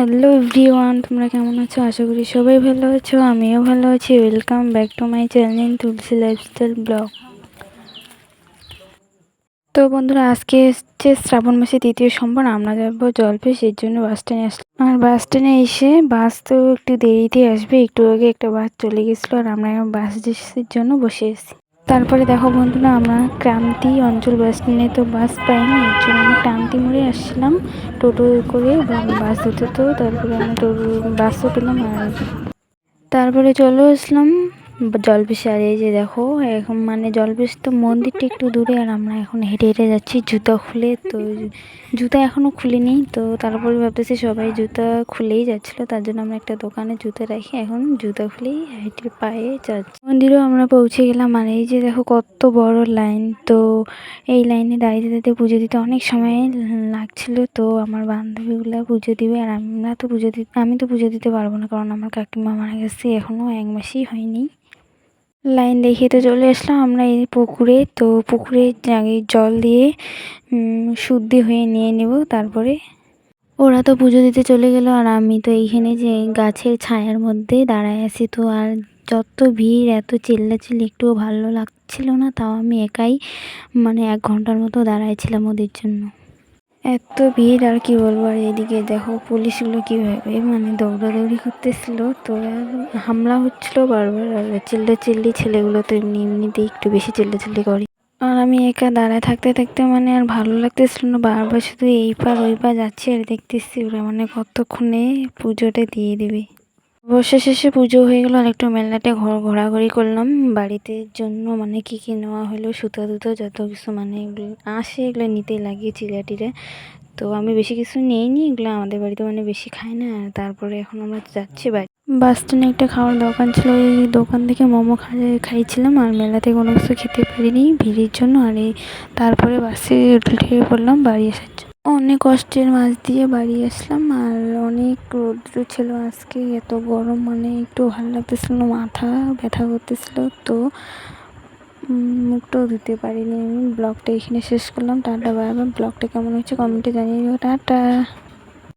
Hello everyone, তোমরা কেমন আছো? আশা করি সবাই ভালো আছো, আমিও ভালো আছি। Welcome back to my channel Tulsi lifestyle blog. তো বন্ধুরা, আজকে হচ্ছে শ্রাবণ মাসে 3য় সোমবার। আমরা যাবো জলপেশ, এর জন্য বাস স্ট্যান্ডে আসলাম। আর বাস স্ট্যান্ডে এসে বাস তো একটু দেরিতে আসবে, একটু আগে একটা বাস চলে গেছিলো আর আমরা এখন বাস জন্য বসে আছি। তারপরে দেখো বন্ধুরা, আমরা ক্রান্তি অঞ্চল বাস স্ট্যান্ডে তো বাস পাইনি, এর জন্য আমি ক্রান্তি মোড়ে আসছিলাম টোটো করে বাস ধরতে। তো তারপরে আমরা বাসও পেলাম আর তারপরে চলে আসলাম জলপেশ। আর এই যে দেখো, এখন মানে জলপেশ তো মন্দিরটা একটু দূরে আর আমরা এখন হেঁটে হেঁটে যাচ্ছি জুতা খুলে। তো জুতা এখনও খুলিনি, তো তারপরে ভাবতেছি সবাই জুতা খুলেই যাচ্ছিলো, তার জন্য আমরা একটা দোকানে জুতা রাখি এখন জুতা খুলেই হেঁটে পায়ে যাচ্ছি। মন্দিরেও আমরা পৌঁছে গেলাম। আর এই যে দেখো কত বড় লাইন, তো এই লাইনে দাঁড়িয়ে দাঁড়িয়ে পুজো দিতে অনেক সময় লাগছিল। তো আমার বান্ধবীগুলো পুজো দিবে আর আমি তো পুজো দিতে পারবো না, কারণ আমার কাকিমা মারা গেছে, এখনও 1 মাসই হয়নি। লাইন দেখিয়ে তো চলে আসলাম আমরা এই পুকুরে। তো পুকুরে আগে জল দিয়ে শুদ্ধি হয়ে নিয়ে নেব, তারপরে ওরা তো পুজো দিতে চলে গেল আর আমি তো এইখানে যে গাছের ছায়ার মধ্যে দাঁড়ায় আছি। তো আর যত ভিড়, এত চিল্লাচিল্লি, একটুও ভালো লাগছিল না। তাও আমি একাই মানে 1 ঘন্টার মতো দাঁড়াইছিলাম ওদের জন্য। এত ভিড় আর কি বলবো। আর এদিকে দেখো পুলিশগুলো কীভাবে মানে দৌড়াদৌড়ি করতেছিল, তো হামলা হচ্ছিল বারবার। আর চিল্লাচিল্লি, ছেলেগুলো তো এমনিতেই একটু বেশি চিল্লাচিল্লি করে। আর আমি একা দাঁড়ায় থাকতে থাকতে মানে আর ভালো লাগতেছিল না, বারবার শুধু এই পার ওই পার যাচ্ছি আর দেখতেছি ওরা মানে কতক্ষণে পুজোটা দিয়ে দিবে। অবশেষে পুজো হয়ে গেল আর একটু মেলাতে ঘোরাঘুরি করলাম বাড়িতে জন্য, মানে কি কি নেওয়া হলো, সুতো টুতো যত কিছু মানে এগুলো আসে, এগুলো নিতেই লাগে চিড়া টিড়া। তো আমি বেশি কিছু নিইনি, এগুলো আমাদের বাড়িতে মানে বেশি খাই না। তারপরে এখন আমরা যাচ্ছি বাড়ি। বাস স্ট্যান্ডে একটা খাওয়ার দোকান ছিল, এই দোকান থেকে মোমো খাইছিলাম। আর মেলাতে কোনো কিছু খেতে পারিনি ভিড়ের জন্য। আর তারপরে বাসে উঠে পড়লাম বাড়ি আসার জন্য। অনেক কষ্টের মাঝ দিয়ে বাড়ি আসলাম। আর অনেক রৌদ্র ছিল আজকে, এত গরম মানে একটু ভালো লাগতেছিল না, মাথা ব্যথা করতেছিল। তো মুখটাও ধুতে পারিনি আমি। ব্লগটা এখানে শেষ করলাম। Tata bye bye. ব্লগটা কেমন হচ্ছে কমেন্টে জানিয়ে দিও। টাটা।